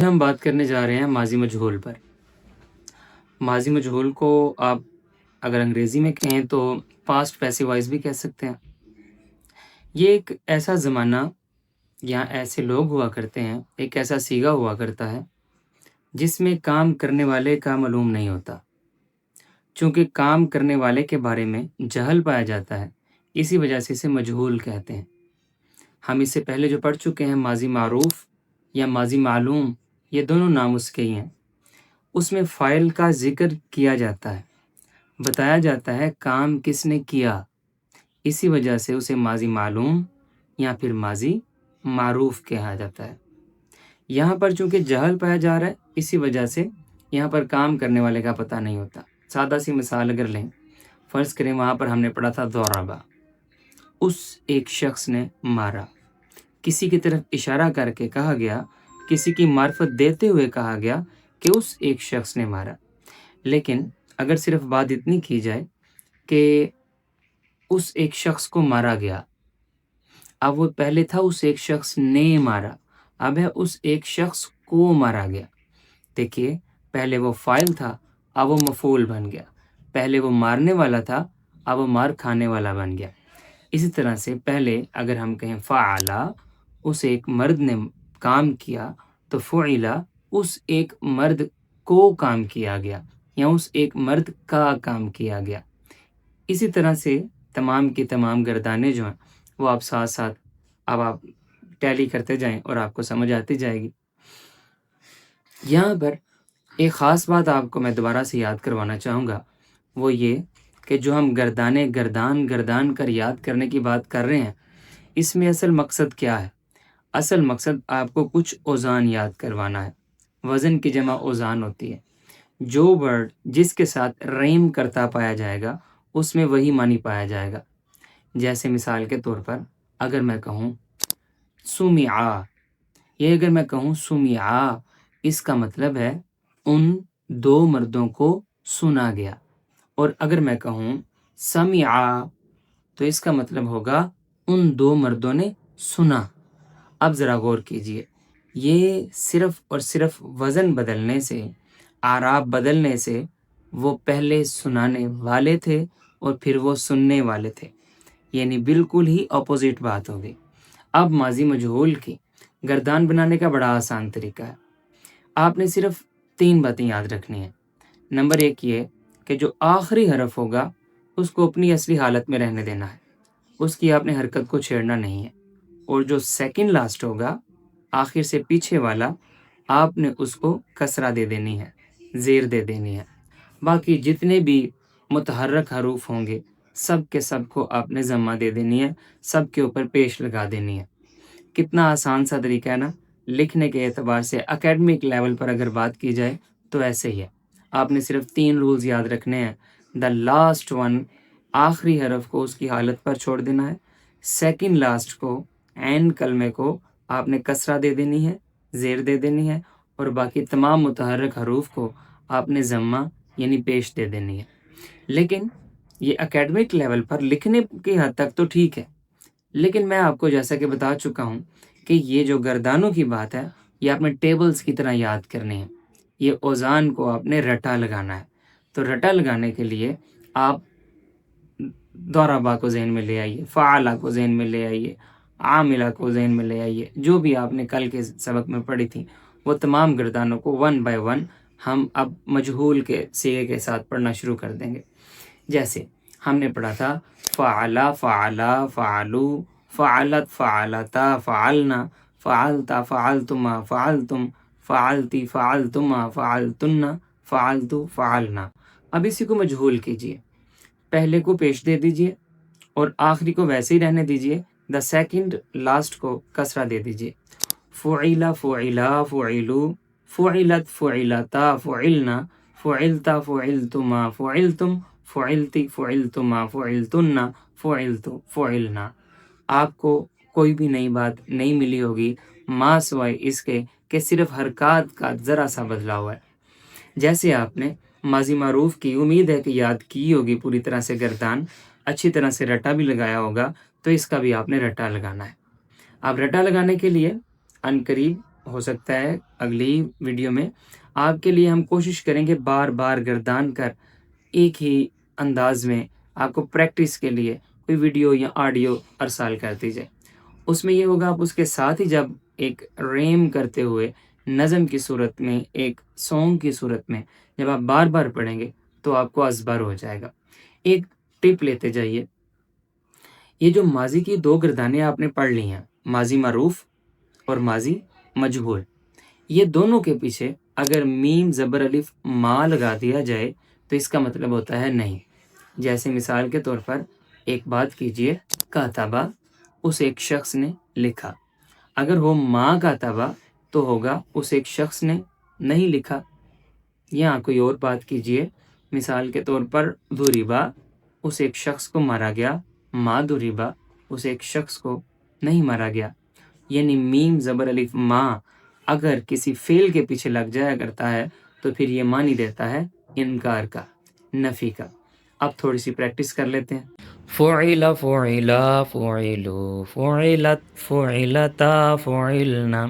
ہم بات کرنے جا رہے ہیں ماضی مجہول پر۔ ماضی مجہول کو آپ اگر انگریزی میں کہیں تو پاسٹ پیسو وائس بھی کہہ سکتے ہیں۔ یہ ایک ایسا زمانہ یا ایسے لوگ ہوا کرتے ہیں، ایک ایسا سیغہ ہوا کرتا ہے جس میں کام کرنے والے کا معلوم نہیں ہوتا۔ چونکہ کام کرنے والے کے بارے میں جہل پایا جاتا ہے، اسی وجہ سے اسے مجہول کہتے ہیں۔ ہم اس سے پہلے جو پڑھ چکے ہیں ماضی معروف یا ماضی معلوم، یہ دونوں نام اس کے ہی ہیں۔ اس میں فاعل کا ذکر کیا جاتا ہے، بتایا جاتا ہے کام کس نے کیا، اسی وجہ سے اسے ماضی معلوم یا پھر ماضی معروف کہا جاتا ہے۔ یہاں پر چونکہ جہل پایا جا رہا ہے، اسی وجہ سے یہاں پر کام کرنے والے کا پتہ نہیں ہوتا۔ سادہ سی مثال اگر لیں، فرض کریں وہاں پر ہم نے پڑھا تھا ضربہ، اس ایک شخص نے مارا۔ کسی کی طرف اشارہ کر کے کہا گیا، کسی کی معرفت دیتے ہوئے کہا گیا کہ اس ایک شخص نے مارا۔ لیکن اگر صرف بات اتنی کی جائے کہ اس ایک شخص کو مارا گیا، اب وہ پہلے تھا اس ایک شخص نے مارا، اب ہے اس ایک شخص کو مارا گیا۔ دیکھیے، پہلے وہ فاعل تھا، اب وہ مفعول بن گیا۔ پہلے وہ مارنے والا تھا، اب وہ مار کھانے والا بن گیا۔ اسی طرح سے پہلے اگر ہم کہیں فعلا، اس ایک مرد نے کام کیا، تو فعلا اس ایک مرد کو کام کیا گیا یا اس ایک مرد کا کام کیا گیا۔ اسی طرح سے تمام کی تمام گردانیں جو ہیں وہ آپ ساتھ ساتھ اب آپ ٹیلی کرتے جائیں اور آپ کو سمجھ آتی جائے گی۔ یہاں پر ایک خاص بات آپ کو میں دوبارہ سے یاد کروانا چاہوں گا، وہ یہ کہ جو ہم گردانیں گردان کر یاد کرنے کی بات کر رہے ہیں، اس میں اصل مقصد کیا ہے؟ اصل مقصد آپ کو کچھ اوزان یاد کروانا ہے۔ وزن کی جمع اوزان ہوتی ہے۔ جو ورڈ جس کے ساتھ ریم کرتا پایا جائے گا، اس میں وہی معنی پایا جائے گا۔ جیسے مثال کے طور پر اگر میں کہوں سمعا، یہ اگر میں کہوں سمعا، اس کا مطلب ہے ان دو مردوں کو سنا گیا۔ اور اگر میں کہوں سمعا، تو اس کا مطلب ہوگا ان دو مردوں نے سنا۔ اب ذرا غور کیجئے، یہ صرف اور صرف وزن بدلنے سے، اعراب بدلنے سے وہ پہلے سنانے والے تھے اور پھر وہ سننے والے تھے، یعنی بالکل ہی اپوزٹ بات ہو گئی۔ اب ماضی مجہول کی گردان بنانے کا بڑا آسان طریقہ ہے۔ آپ نے صرف 3 باتیں یاد رکھنی ہیں۔ نمبر 1 یہ کہ جو آخری حرف ہوگا اس کو اپنی اصلی حالت میں رہنے دینا ہے، اس کی آپ نے حرکت کو چھیڑنا نہیں ہے۔ اور جو سیکنڈ لاسٹ ہوگا، آخر سے پیچھے والا، آپ نے اس کو کسرہ دے دینی ہے، زیر دے دینی ہے۔ باقی جتنے بھی متحرک حروف ہوں گے، سب کے سب کو آپ نے ضمہ دے دینی ہے، سب کے اوپر پیش لگا دینی ہے۔ کتنا آسان سا طریقہ ہے نا؟ لکھنے کے اعتبار سے اکیڈمک لیول پر اگر بات کی جائے تو ایسے ہی ہے۔ آپ نے صرف 3 رولز یاد رکھنے ہیں۔ دا لاسٹ ون، آخری حرف کو اس کی حالت پر چھوڑ دینا ہے۔ سیکنڈ لاسٹ کو، عین کلمے کو آپ نے کسرہ دے دینی ہے، زیر دے دینی ہے، اور باقی تمام متحرک حروف کو آپ نے ضمہ یعنی پیش دے دینی ہے۔ لیکن یہ اکیڈمک لیول پر لکھنے کی حد تک تو ٹھیک ہے، لیکن میں آپ کو جیسا کہ بتا چکا ہوں کہ یہ جو گردانوں کی بات ہے، یہ آپ نے ٹیبلز کی طرح یاد کرنی ہے۔ یہ اوزان کو آپ نے رٹا لگانا ہے۔ تو رٹا لگانے کے لیے آپ ضربہ کو ذہن میں لے آئیے، فعلا کو ذہن میں لے آئیے، عاملہ کو ذہن میں لے آئیے، جو بھی آپ نے کل کے سبق میں پڑھی تھی وہ تمام گردانوں کو 1 بائی 1 ہم اب مجہول کے صیغے کے ساتھ پڑھنا شروع کر دیں گے۔ جیسے ہم نے پڑھا تھا فعلا فعلا فعلو، فعلت فعلتا فعلنا، فعلتا فعلتما فعلتم، فعلتی فعلتما فعلتن، فعلتو فعلنا۔ اب اسی کو مجہول کیجئے، پہلے کو پیش دے دیجئے اور آخری کو ویسے ہی رہنے دیجئے، دا سیکنڈ لاسٹ کو کسرہ دے دیجئے۔ فعلا فعلا فعلو، فعلت فعلتا فعلنا، فعلتا فعلتما فعلتم، فعلتی فعلتما فعلتن، فعلتو فعلنا۔ آپ کو کوئی بھی نئی بات نہیں ملی ہوگی ماں سوائے اس کے کہ صرف حرکات کا ذرا سا بدلا ہوا ہے۔ جیسے آپ نے ماضی معروف کی امید ہے کہ یاد کی ہوگی پوری طرح سے گردان، اچھی طرح سے رٹا بھی لگایا ہوگا، تو اس کا بھی آپ نے رٹا لگانا ہے۔ اب رٹا لگانے کے لیے عنقریب ہو سکتا ہے اگلی ویڈیو میں آپ کے لیے ہم کوشش کریں گے بار بار گردان کر ایک ہی انداز میں آپ کو پریکٹس کے لیے کوئی ویڈیو یا آڈیو ارسال کر دی جائے۔ اس میں یہ ہوگا آپ اس کے ساتھ ہی جب ایک ریم کرتے ہوئے نظم کی صورت میں، ایک سونگ کی صورت میں جب آپ بار بار پڑھیں گے تو آپ کو ازبر ہو جائے گا۔ ایک ٹپ لیتے جائیے، یہ جو ماضی کی دو گردانیں آپ نے پڑھ لی ہیں، ماضی معروف اور ماضی مجہول، یہ دونوں کے پیچھے اگر میم زبر الف ما لگا دیا جائے تو اس کا مطلب ہوتا ہے نہیں۔ جیسے مثال کے طور پر ایک بات کیجئے، کاتبہ، اس ایک شخص نے لکھا، اگر ہو ما کاتبہ تو ہوگا اس ایک شخص نے نہیں لکھا۔ یہاں کوئی اور بات کیجئے، مثال کے طور پر دھوریبا، اس ایک شخص کو مارا گیا، ما دھوریبا، اس ایک شخص کو نہیں مارا گیا۔ یعنی میم زبر الف ما اگر کسی فعل کے پیچھے لگ جایا کرتا ہے تو پھر یہ معنی دیتا ہے انکار کا، نفی کا۔ اب تھوڑی سی پریکٹس کر لیتے ہیں۔ فعل فعلا فعلوا فعلت فعلتا فعلنا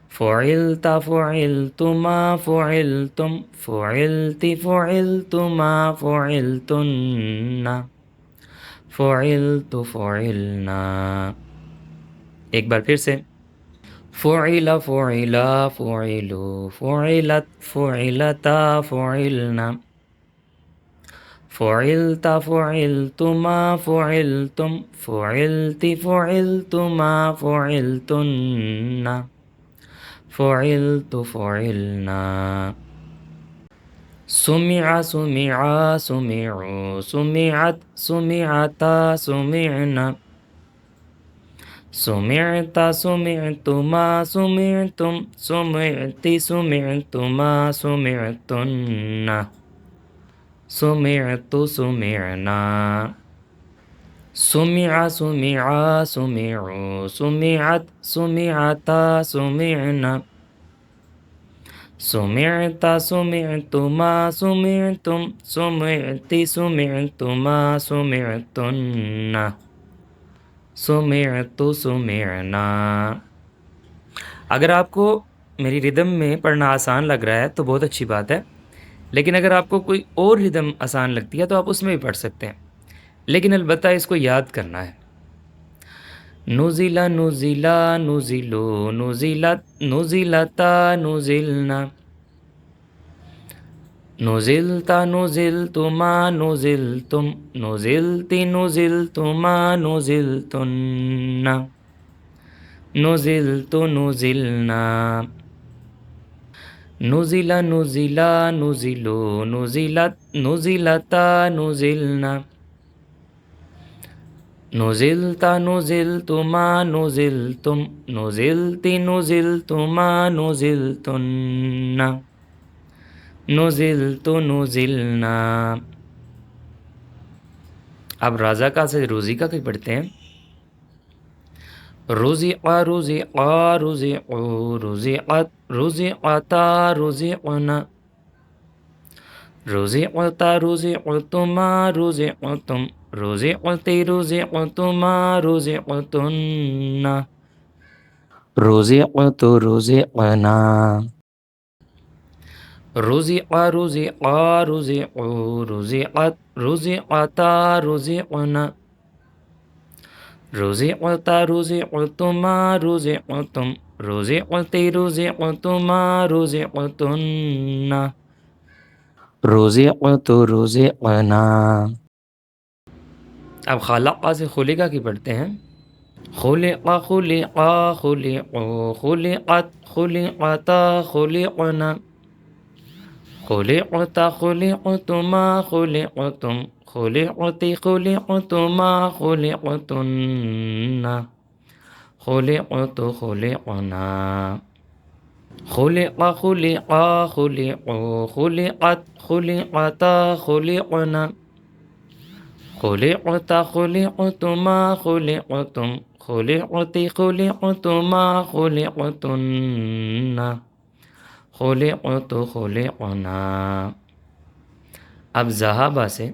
فعلت فعلتما فعلتم فعلت فعلتما فعلتن فعلت فعلنا۔ ایک بار پھر سے، فعل فعلا فعلوا فعلت فعلتا فعلنا فعلت فعلتما فعلتم فعلت فعلتما فعلتن فعلت فعلنا۔ سمع سمعا سمعوا سمعت سمعتا سمعنا سمعت سمعتما سمعتم سمعت سمعتما سمعتن سمعت سمعنا۔ سمع سمعا سمعوا سمعت سمعتا سمعنا سمعت سمعتما سمعتم سمعت سمعتما سمعتن سمعت سمعنا۔ اگر آپ کو میری ردم میں پڑھنا آسان لگ رہا ہے تو بہت اچھی بات ہے، لیکن اگر آپ کو کوئی اور ردم آسان لگتی ہے تو آپ اس میں بھی پڑھ سکتے ہیں، لیکن البتہ اس کو یاد کرنا ہے۔ نزل نزلا نزلو نزلت نزلتا نزلنا نزلت نزلتما نزلتم نزلت نزلتما نزلتن نزلت نزلنا نزل نزلا نزلو نزلت نزلتا نزلنا نزلت نزلتما نزلتم نزلت نزلتما نزلتن نزلت نزلنا۔ اب رازہ کا سے روزی کا کوئی پڑھتے ہیں۔ رزع رزع رزعوا رزعت رزعتا رزعنا رزعت رزعتما رزعتم رزعت رزعتما رزعتن رزعت رزعنا رزع رزع رزعوا رزعت رزعتا رزعنا رزعت رزعتما رزعتم رزعت رزعتما رزعتن رزعت رزعنا۔ اب خلق سے خلقہ کی پڑھتے ہیں۔ خلق خلقا خلقوا خلقت خلقتا خلقنا خلقت خلقتما خلقتم خلقت خلقتما خلقتن خلقت خلقنا خلق خلقا خلقوا خلقت خلقتا خلقنا خلقت خلقتما خلقتم خلقت خلقتما خلقتن خلقت خلقنا۔ اب زہابہ سے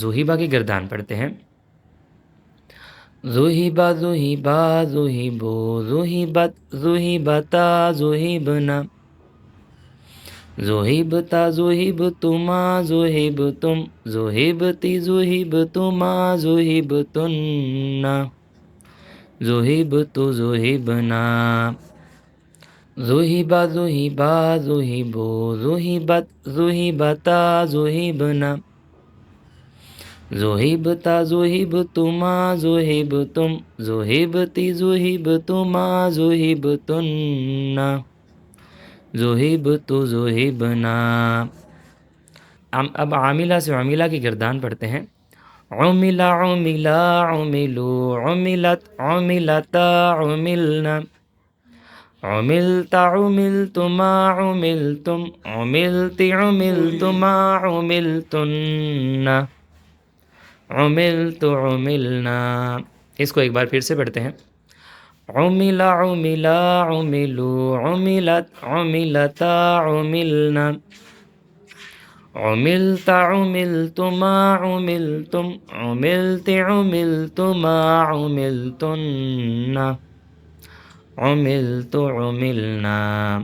زہیبہ کی گردان پڑھتے ہیں۔ ذُهِبَ ذُهِبَ ذُهِبُوا ذُهِبَتْ ذُهِبَتَا ذُهِبْنَا ذُهِبْتَ ذُهِبْتُمَا ذُهِبْتُمْ ذُهِبْتِ ذُهِبْتُمَا ذُهِبْتُنَّ ذُهِبْتُ ذُهِبْنَا ذُهِبَ ذُهِبَ ذُهِبُوا ذُهِبَتْ ذُهِبَتَا ذُهِبْنَا ذُهِبْتَ ذُهِبْتُمَا ذُهِبْتُمْ ذُهِبْتِ ذُهِبْتُمَا ذُهِبْتُنَّ ذُهِبْتُ ذُهِبْنَا۔ اب عاملہ سے عمیلہ کی گردان پڑھتے ہیں۔ عُمِلَ عُمِلَا عُمِلُوا عُمِلَتْ عُمِلَتَا عُمِلْنَا عُمِلْتَ عُمِلْتُمَا عُمِلْتُمْ عُمِلْتِ عُمِلْتُمَا عُمِلْتُنَّ عُمِلْتُ عُمِلْنَا۔ اس کو ایک بار پھر سے پڑھتے ہیں۔ عُمِلَ عُمِلَا عُمِلُوا عُمِلَتْ عُمِلَتَا عُمِلْنَا عُمِلْتَ عُمِلْتُمَا عُمِلْتُمْ عُمِلْتِ عُمِلْتُمَا عُمِلْتُنَّ عُمِلْتُ عُمِلْنَا۔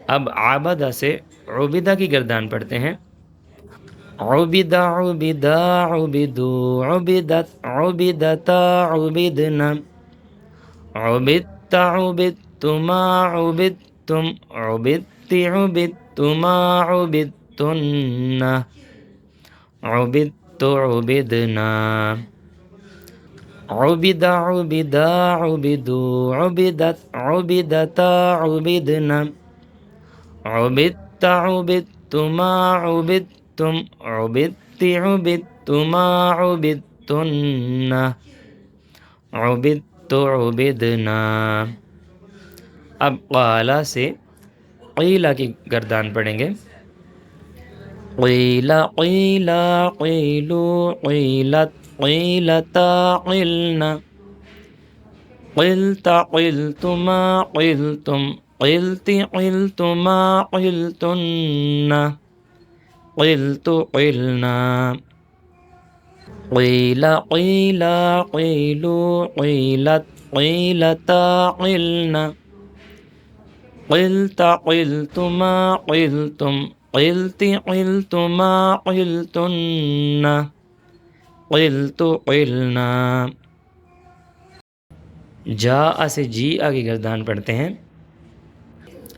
اب عابدہ سے عبدہ کی گردان پڑھتے ہیں۔ عُبِدَ عُبِدَا عُبِدُوا عُبِدَتْ عُبِدَتَا عُبِدْنَا عُبِدْتَ عُبِدْتُمَا عُبِدْتُمْ عُبِدْتِ عُبِدْتُمَا عُبِدْتُنَّ عُبِدْتُ عُبِدْنَا عُبِدَ عُبِدَا عُبِدُوا عُبِدَتْ عُبِدَتَا عُبِدْنَا عُبِدْتَ عُبِدْتُمَا عُبِدْتُمْ عُبِدْتِ عُبِدْتُمَا عُبِدْتُنَّ عُبِدْتُ عُبِدْنَا۔ اب قَالَ سے قیلہ کی گردان پڑھیں گے۔ قیل قیل قیلوا قیلت قیلتا قلنا قلت قلتما قلتم قلت قلتما قلتن قلت قلنا قیل قیل قیلوا قیلت قیلتا قلنا قلت قلتما قلتم قلت قلتما قلتن قلت قلنا۔ جاء سے جیء کی گردان پڑھتے ہیں۔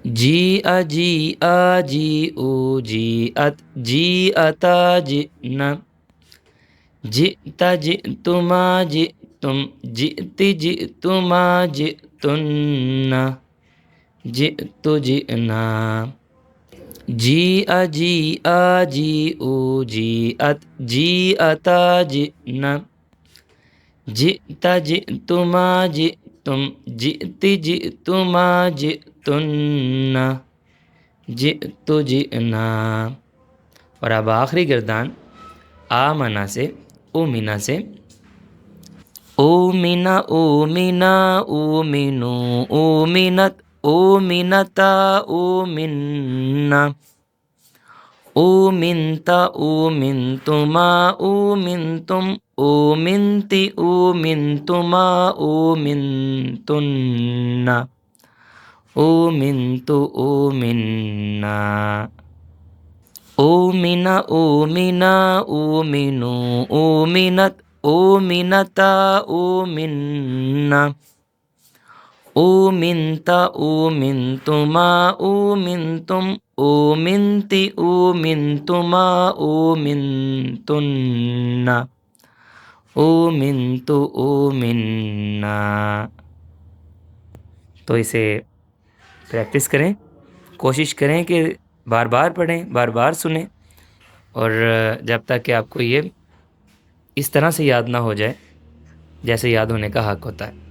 جیء جیء جیءو جیءت جیءتا جئنا جئت جئتما جئتم جئت جئتما جئتن جئت جئنا جیء جیء جیءو جیءت جیءتا جئنا جئت جئتما جئتم جئت جئتما جئتن جئت جئنا۔ اور اب آخری گردان آمنا سے اومنا سے۔ اومنا اومنا اومنو اومنت اومنتا اومنا اومنت اومنتما اومنتم اومنت اومنتما اومنتن اومنت اومنا اومنا اومنا اومنو اومنت اومنتا اومنا اومنت اومنتما اومنتم اومنت اومنتما اومنتن اومنت اومنا۔ تو اسے پریکٹس کریں، کوشش کریں کہ بار بار پڑھیں، بار بار سنیں، اور جب تک کہ آپ کو یہ اس طرح سے یاد نہ ہو جائے جیسے یاد ہونے کا حق ہوتا ہے۔